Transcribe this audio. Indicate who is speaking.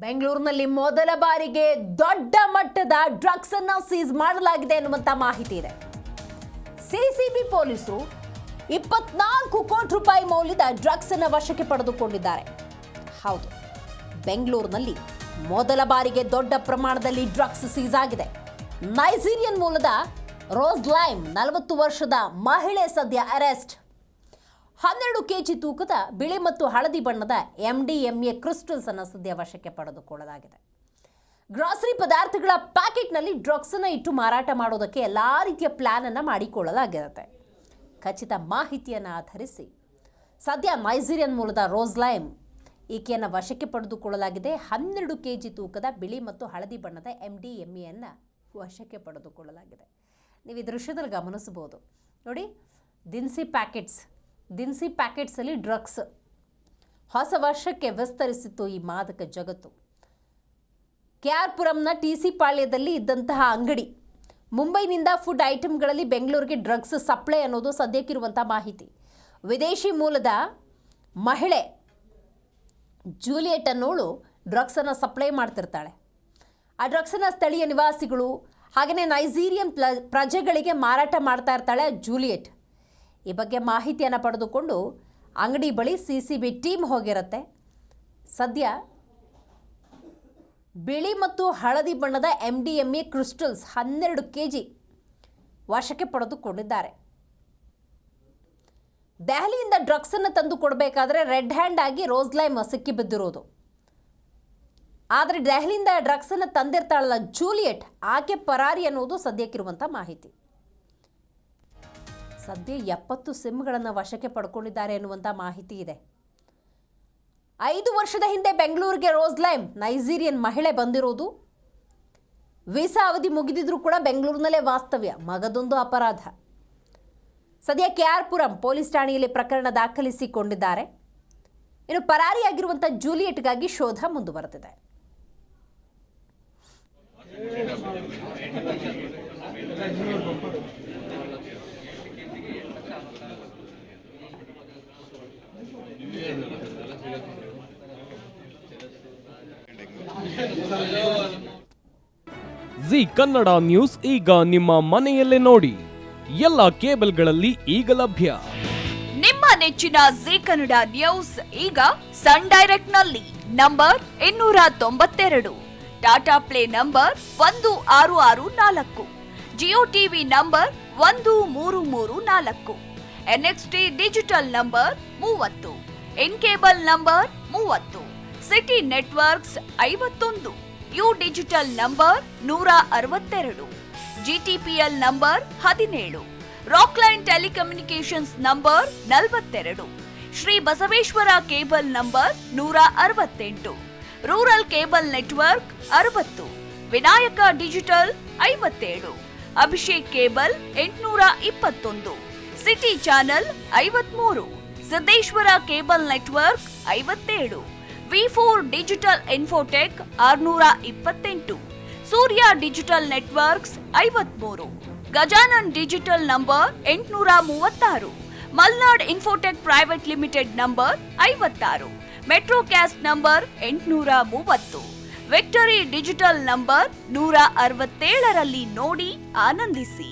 Speaker 1: ಬೆಂಗಳೂರಿನಲ್ಲಿ ಮೊದಲ ಬಾರಿಗೆ ದೊಡ್ಡ ಮಟ್ಟದ ಡ್ರಗ್ಸ್ ಅನ್ನು ಸೀಸ್ ಮಾಡಲಾಗಿದೆ ಎನ್ನುವಂತ ಮಾಹಿತಿ ಇದೆ. ಸಿಸಿಬಿ ಪೊಲೀಸರು 24 ಕೋಟಿ ರೂಪಾಯಿ ಮೌಲ್ಯದ ಡ್ರಗ್ಸ್ ಅನ್ನು ವಶಕ್ಕೆ ಪಡೆದುಕೊಂಡಿದ್ದಾರೆ. ಹೌದು, ಬೆಂಗಳೂರಿನಲ್ಲಿ ಮೊದಲ ಬಾರಿಗೆ ದೊಡ್ಡ ಪ್ರಮಾಣದಲ್ಲಿ ಡ್ರಗ್ಸ್ ಸೀಸ್ ಆಗಿದೆ. ನೈಜೀರಿಯನ್ ಮೂಲದ ರೋಸ್ಲೈಮ್ 40 ವರ್ಷದ ಮಹಿಳೆ ಸದ್ಯ ಅರೆಸ್ಟ್. 12 ಕೆಜಿ ತೂಕದ ಬಿಳಿ ಮತ್ತು ಹಳದಿ ಬಣ್ಣದ MDMA ಕ್ರಿಸ್ಟಲ್ಸ್ ಅನ್ನು ಸದ್ಯ ವಶಕ್ಕೆ ಪಡೆದುಕೊಳ್ಳಲಾಗಿದೆ. ಗ್ರಾಸರಿ ಪದಾರ್ಥಗಳ ಪ್ಯಾಕೆಟ್ನಲ್ಲಿ ಡ್ರಗ್ಸ್ ಅನ್ನು ಇಟ್ಟು ಮಾರಾಟ ಮಾಡೋದಕ್ಕೆ ಎಲ್ಲಾ ರೀತಿಯ ಪ್ಲಾನ್ ಅನ್ನು ಮಾಡಿಕೊಳ್ಳಲಾಗಿರುತ್ತೆ. ಖಚಿತ ಮಾಹಿತಿಯನ್ನು ಆಧರಿಸಿ ಸದ್ಯ ನೈಜೀರಿಯನ್ ಮೂಲದ ರೋಸ್ಲೈಮ್ ಈಕೆಯನ್ನು ವಶಕ್ಕೆ ಪಡೆದುಕೊಳ್ಳಲಾಗಿದೆ. 12 ಕೆಜಿ ತೂಕದ ಬಿಳಿ ಮತ್ತು ಹಳದಿ ಬಣ್ಣದ MDMA ಅನ್ನು ವಶಕ್ಕೆ ಪಡೆದುಕೊಳ್ಳಲಾಗಿದೆ. ನೀವು ಈ ದೃಶ್ಯದಲ್ಲಿ ಗಮನಿಸಬಹುದು ನೋಡಿ, ದಿನಸಿ ಪ್ಯಾಕೆಟ್ಸಲ್ಲಿ ಡ್ರಗ್ಸ್ ಹೊಸ ವರ್ಷಕ್ಕೆ ವಿಸ್ತರಿಸಿತ್ತು ಈ ಮಾದಕ ಜಗತ್ತು. KR ಪುರಂನ TC ಪಾಳ್ಯದಲ್ಲಿ ಇದ್ದಂತಹ ಅಂಗಡಿ. ಮುಂಬೈನಿಂದ ಫುಡ್ ಐಟಮ್ಗಳಲ್ಲಿ ಬೆಂಗಳೂರಿಗೆ ಡ್ರಗ್ಸ್ ಸಪ್ಲೈ ಅನ್ನೋದು ಸದ್ಯಕ್ಕಿರುವಂಥ ಮಾಹಿತಿ. ವಿದೇಶಿ ಮೂಲದ ಮಹಿಳೆ ಜೂಲಿಯೆಟ್ ಅನ್ನೋಳು ಡ್ರಗ್ಸನ್ನು ಸಪ್ಲೈ ಮಾಡ್ತಿರ್ತಾಳೆ. ಆ ಡ್ರಗ್ಸನ್ನು ಸ್ಥಳೀಯ ನಿವಾಸಿಗಳು ಹಾಗೆಯೇ ನೈಜೀರಿಯನ್ ಪ್ರಜೆಗಳಿಗೆ ಮಾರಾಟ ಮಾಡ್ತಾ ಇರ್ತಾಳೆ ಜೂಲಿಯೆಟ್. ಈ ಬಗ್ಗೆ ಮಾಹಿತಿಯನ್ನು ಪಡೆದುಕೊಂಡು ಅಂಗಡಿ ಬಳಿ CCB ಟೀಮ್ ಹೋಗಿರುತ್ತೆ. ಸದ್ಯ ಬಿಳಿ ಮತ್ತು ಹಳದಿ ಬಣ್ಣದ MDMA ಕ್ರಿಸ್ಟಲ್ಸ್ 12 ಕೆಜಿ ವಶಕ್ಕೆ ಪಡೆದುಕೊಂಡಿದ್ದಾರೆ. ದೆಹಲಿಯಿಂದ ಡ್ರಗ್ಸ್ ಅನ್ನು ತಂದು ಕೊಡಬೇಕಾದ್ರೆ ರೆಡ್ ಹ್ಯಾಂಡ್ ಆಗಿ ರೋಸ್ಲೈಮ್ ಸಿಕ್ಕಿಬಿದ್ದಿರೋದು. ಆದರೆ ದೆಹಲಿಯಿಂದ ಡ್ರಗ್ಸ್ ಅನ್ನು ತಂದಿರ್ತಾಳಲ್ಲ ಜೂಲಿಯೆಟ್, ಆಕೆ ಪರಾರಿ ಅನ್ನೋದು ಸದ್ಯಕ್ಕಿರುವಂಥ ಮಾಹಿತಿ. ಸದ್ಯ 70 ಸಿಮ್ಗಳನ್ನು ವಶಕ್ಕೆ ಪಡ್ಕೊಂಡಿದ್ದಾರೆ ಎನ್ನುವಂಥ ಮಾಹಿತಿ ಇದೆ. 5 ವರ್ಷದ ಹಿಂದೆ ಬೆಂಗಳೂರಿಗೆ ರೋಸ್ಲೈಮ್ ನೈಜೀರಿಯನ್ ಮಹಿಳೆ ಬಂದಿರೋದು. ವೀಸಾ ಅವಧಿ ಮುಗಿದಿದ್ರೂ ಕೂಡ ಬೆಂಗಳೂರಿನಲ್ಲೇ ವಾಸ್ತವ್ಯ, ಮಗದೊಂದು ಅಪರಾಧ. ಸದ್ಯ KR ಪುರಂ ಪೊಲೀಸ್ ಠಾಣೆಯಲ್ಲಿ ಪ್ರಕರಣ ದಾಖಲಿಸಿಕೊಂಡಿದ್ದಾರೆ. ಇನ್ನು ಪರಾರಿಯಾಗಿರುವಂಥ ಜೂಲಿಯೆಟ್ಗಾಗಿ ಶೋಧ ಮುಂದುವರೆದಿದೆ.
Speaker 2: ಜಿ ಕನ್ನಡ ನ್ಯೂಸ್ ಈಗ ನಿಮ್ಮ ಮನೆಯಲ್ಲೇ ನೋಡಿ. ಎಲ್ಲ ಕೇಬಲ್ಗಳಲ್ಲಿ ಈಗ ಲಭ್ಯ.
Speaker 3: ನಿಮ್ಮ ನೆಚ್ಚಿನ ಜಿ ಕನ್ನಡ ನ್ಯೂಸ್ ಈಗ ಸನ್ ಡೈರೆಕ್ಟ್ ನಲ್ಲಿ number 292, Tata play number 1664, Jio TV number 1334, NXT digital number 30, in cable number 30, city networks 51, U digital number 162, GTPL number 17, Rockline telecommunications number 42, Shri Basaveshwara cable number 168, rural cable network 60, Vinayaka digital 57, Abhishek cable 821, city channel 53, Siddeshwara cable network 57, V4 digital Infotech 628, Surya digital networks 53, Gajanan digital number 836, Malnad Infotech private limited number 56, Metrocast number 830, Victory digital number 167ರಲ್ಲಿ ನೋಡಿ ಆನಂದಿಸಿ.